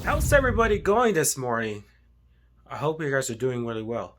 How's everybody going this morning? I hope you guys are doing really well.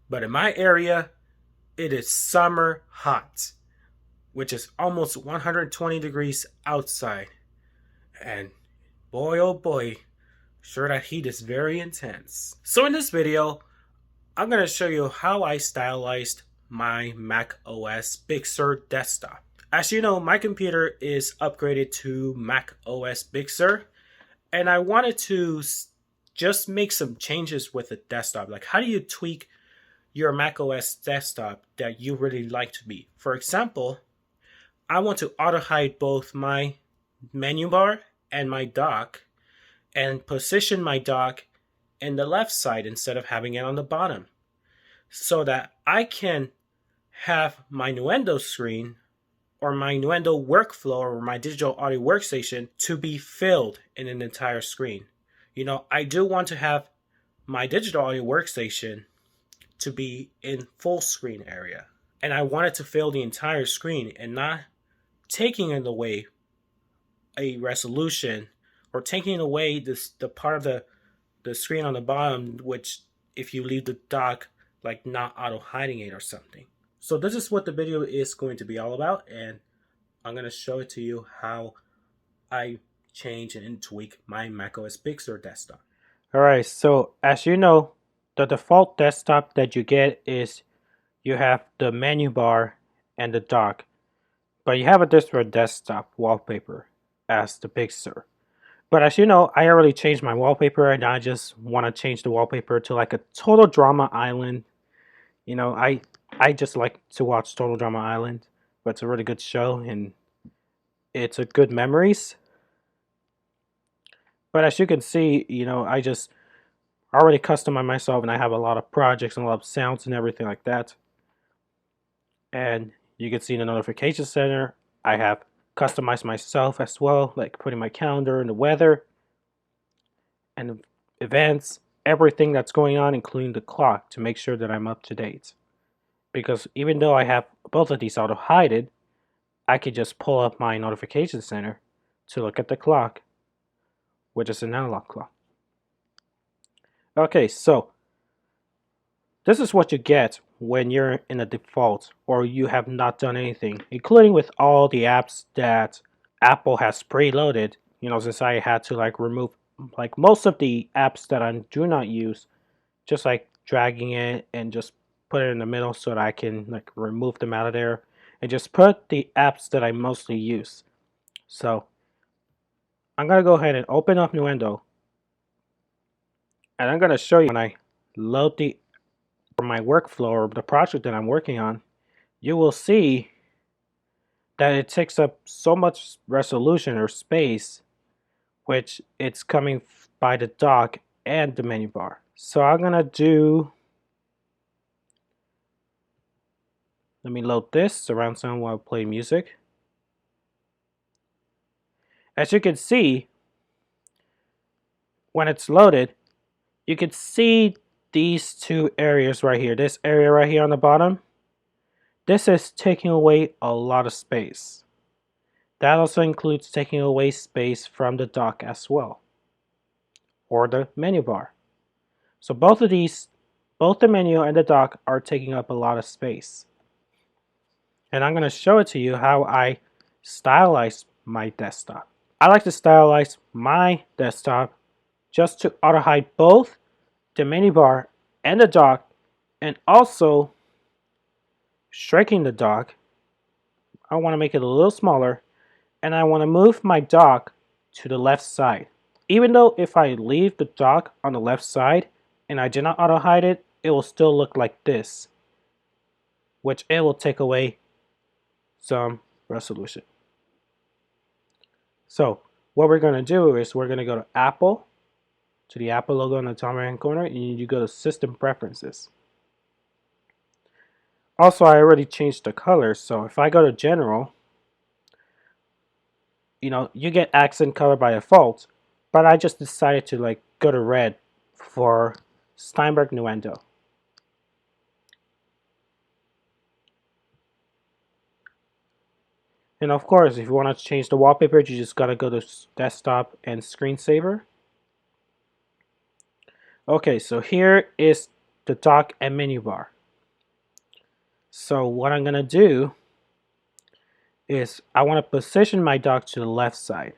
But in my area, it is summer hot, which is almost 120 degrees outside. And boy, oh boy, sure that heat is very intense. So in this video, I'm going to show you how I stylized my Mac OS Big Sur desktop. As you know, my computer is upgraded to Mac OS Big Sur, and I wanted to just make some changes with the desktop. Like, how do you tweak your macOS desktop that you really like to be? For example, I want to auto hide both my menu bar and my dock and position my dock in the left side instead of having it on the bottom so that I can have my Nuendo screen or my Nuendo Workflow or my digital audio workstation to be filled in an entire screen. I do want to have my digital audio workstation to be in full screen area. And I want it to fill the entire screen and not taking it away a resolution or taking away the part of the screen on the bottom, which if you leave the dock, like not auto hiding it or something. So this is what the video is going to be all about, and I'm going to show it to you how I change and tweak my macOS Big Sur desktop. Alright, so as you know, the default desktop that you get is you have the menu bar and the dock, but you have a different desktop wallpaper as the Big Sur. But as you know, I already changed my wallpaper and I just want to change the wallpaper to like a Total Drama Island. I just like to watch Total Drama Island, but it's a really good show and it's a good memories. But as you can see, I just already customized myself and I have a lot of projects and a lot of sounds and everything like that. And you can see in the notification center, I have customized myself as well, like putting my calendar and the weather and events, everything that's going on, including the clock, to make sure that I'm up to date. Because even though I have both of these auto hided, I could just pull up my notification center to look at the clock, which is an analog clock. Okay, so this is what you get when you're in a default or you have not done anything, including with all the apps that Apple has preloaded. Since I had to remove most of the apps that I do not use, just dragging it and just put it in the middle so that I can remove them out of there and just put the apps that I mostly use. So I'm gonna go ahead and open up Nuendo, and I'm gonna show you when I load the my workflow or the project that I'm working on. You will see that it takes up so much resolution or space, which it's coming by the dock and the menu bar. So I'm gonna let me load this surround sound while I play music. As you can see, when it's loaded, you can see these two areas right here. This area right here on the bottom, this is taking away a lot of space. That also includes taking away space from the dock as well, or the menu bar. So both of these, both the menu and the dock are taking up a lot of space. And I'm going to show it to you how I stylize my desktop. I like to stylize my desktop just to auto hide both the menu bar and the dock, and also shrinking the dock. I want to make it a little smaller, and I want to move my dock to the left side. Even though if I leave the dock on the left side and I did not auto hide it, it will still look like this, which it will take away some resolution. So what we're going to do is we're going to go to Apple, to the Apple logo in the top right hand corner, and you go to System Preferences. Also, I already changed the color, so if I go to General, you get accent color by default, but I just decided to go to red for Steinberg Nuendo. And of course, if you want to change the wallpaper, you just gotta go to Desktop and Screensaver. Okay, so here is the dock and menu bar. So what I'm going to do is I want to position my dock to the left side.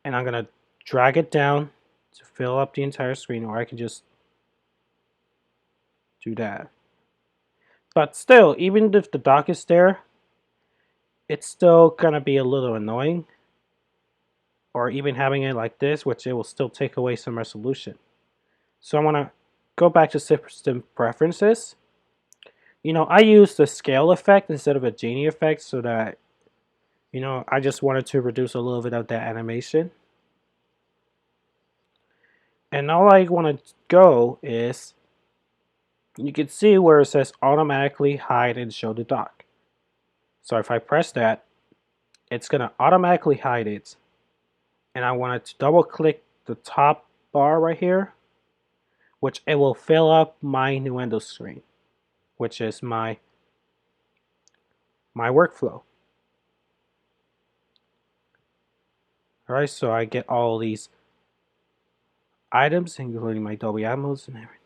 And I'm going to drag it down to fill up the entire screen, or I can just do that. But still, even if the dock is there, it's still going to be a little annoying. Or even having it like this, which it will still take away some resolution. So I want to go back to system preferences. I use the scale effect instead of a genie effect so that, I just wanted to reduce a little bit of that animation. And all I want to go is, you can see where it says automatically hide and show the dock. So if I press that, it's going to automatically hide it. And I want to double click the top bar right here, which it will fill up my Nuendo screen, which is my workflow. Alright, so I get all these items, including my Dolby Atmos and everything.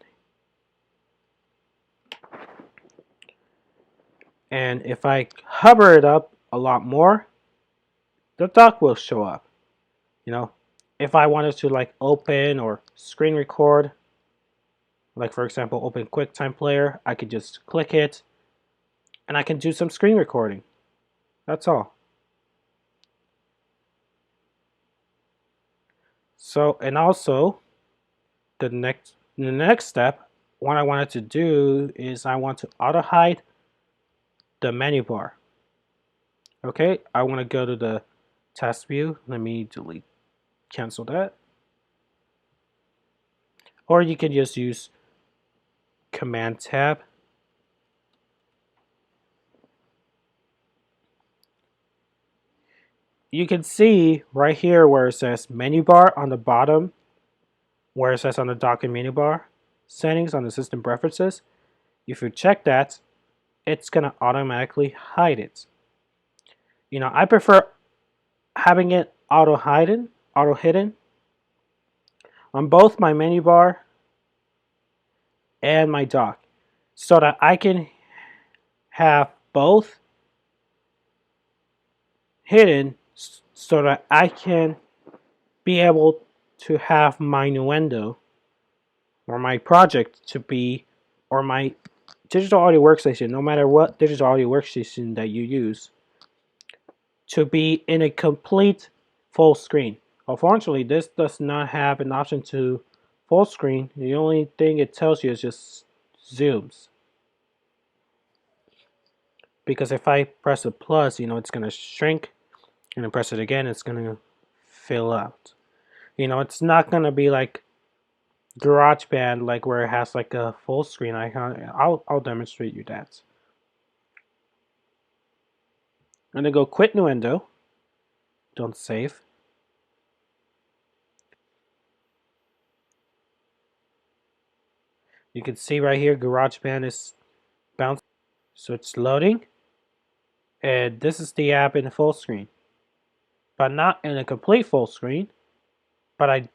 And if I hover it up a lot more, the dock will show up. If I wanted to like open or screen record, like for example, open QuickTime Player, I could just click it and I can do some screen recording. That's all. So, and also the next step, what I wanted to do is I want to auto hide the menu bar. Okay, I want to go to the task view. Let me cancel that. Or you can just use Command Tab. You can see right here where it says menu bar on the bottom, where it says on the dock and menu bar, settings on the system preferences. If you check that, it's going to automatically hide it. I prefer having it auto hidden on both my menu bar and my dock, so that I can have both hidden so that I can be able to have my Nuendo or my project to be, or my digital audio workstation, no matter what digital audio workstation that you use, to be in a complete full screen. Unfortunately, this does not have an option to full screen. The only thing it tells you is just zooms. Because if I press a plus, it's going to shrink, and I press it again, it's going to fill out. It's not going to be like GarageBand, like where it has like a full screen icon. I'll demonstrate you that. I'm gonna go quit Nuendo. Don't save. You can see right here, GarageBand is bouncing, so it's loading. And this is the app in full screen, but not in a complete full screen. But I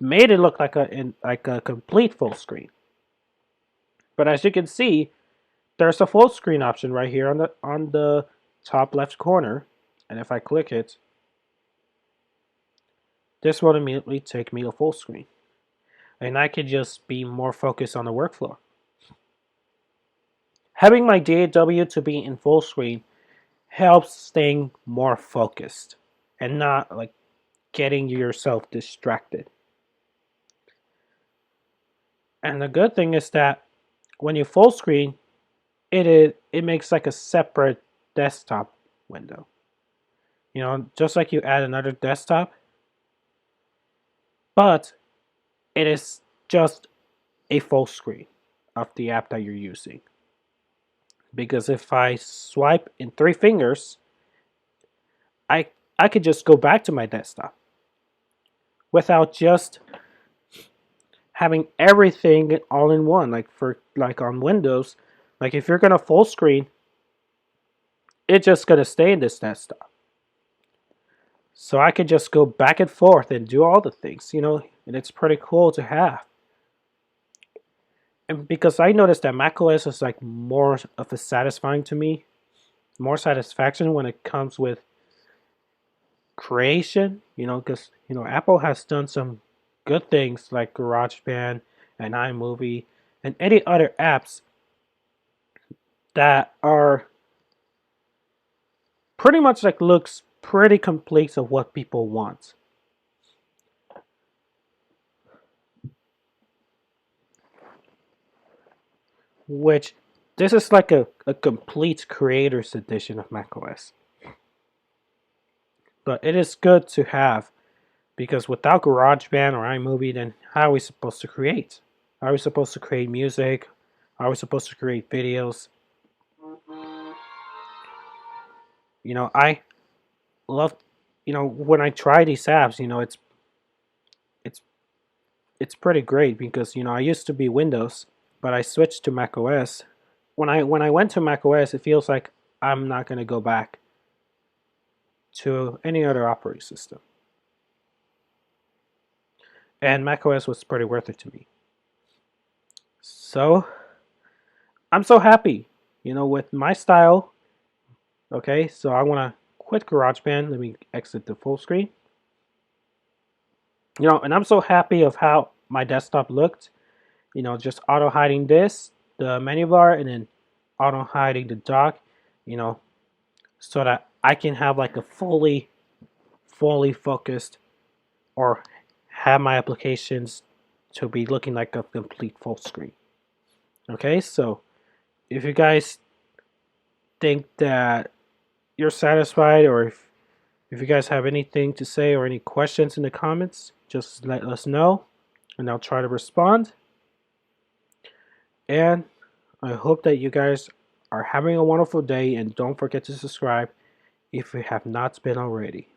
made it look like a complete full screen. But as you can see, there's a full screen option right here on the top left corner, and if I click it, this will immediately take me to full screen, and I can just be more focused on the workflow. Having my DAW to be in full screen helps staying more focused and not like getting yourself distracted. And the good thing is that when you full screen, it makes like a separate desktop window. Just like you add another desktop, but it is just a full screen of the app that you're using. Because if I swipe in 3 fingers, I could just go back to my desktop without just having everything all in one. Like on Windows, like if you're gonna full screen, it's just gonna stay in this desktop. So I could just go back and forth and do all the things, and it's pretty cool to have. And because I noticed that macOS is like more of a satisfying to me, more satisfaction when it comes with creation, because Apple has done some good things like GarageBand and iMovie and any other apps that are pretty much like looks pretty complete of what people want. Which this is like a complete creator's edition of macOS. But it is good to have because without GarageBand or iMovie, then how are we supposed to create? How are we supposed to create music? How are we supposed to create videos? I love, when I try these apps, it's it's pretty great because I used to be Windows, but I switched to macOS. When I went to macOS, it feels like I'm not gonna go back to any other operating system. And macOS was pretty worth it to me. So I'm so happy, with my style. Okay, so I want to quit GarageBand. Let me exit the full screen. And I'm so happy of how my desktop looked. Just auto hiding this, the menu bar, and then auto hiding the dock. You know, so that I can have like a fully focused or have my applications to be looking like a complete full screen. Okay, so if you guys think that you're satisfied, or if you guys have anything to say or any questions in the comments, just let us know and I'll try to respond. And I hope that you guys are having a wonderful day, and don't forget to subscribe if you have not been already.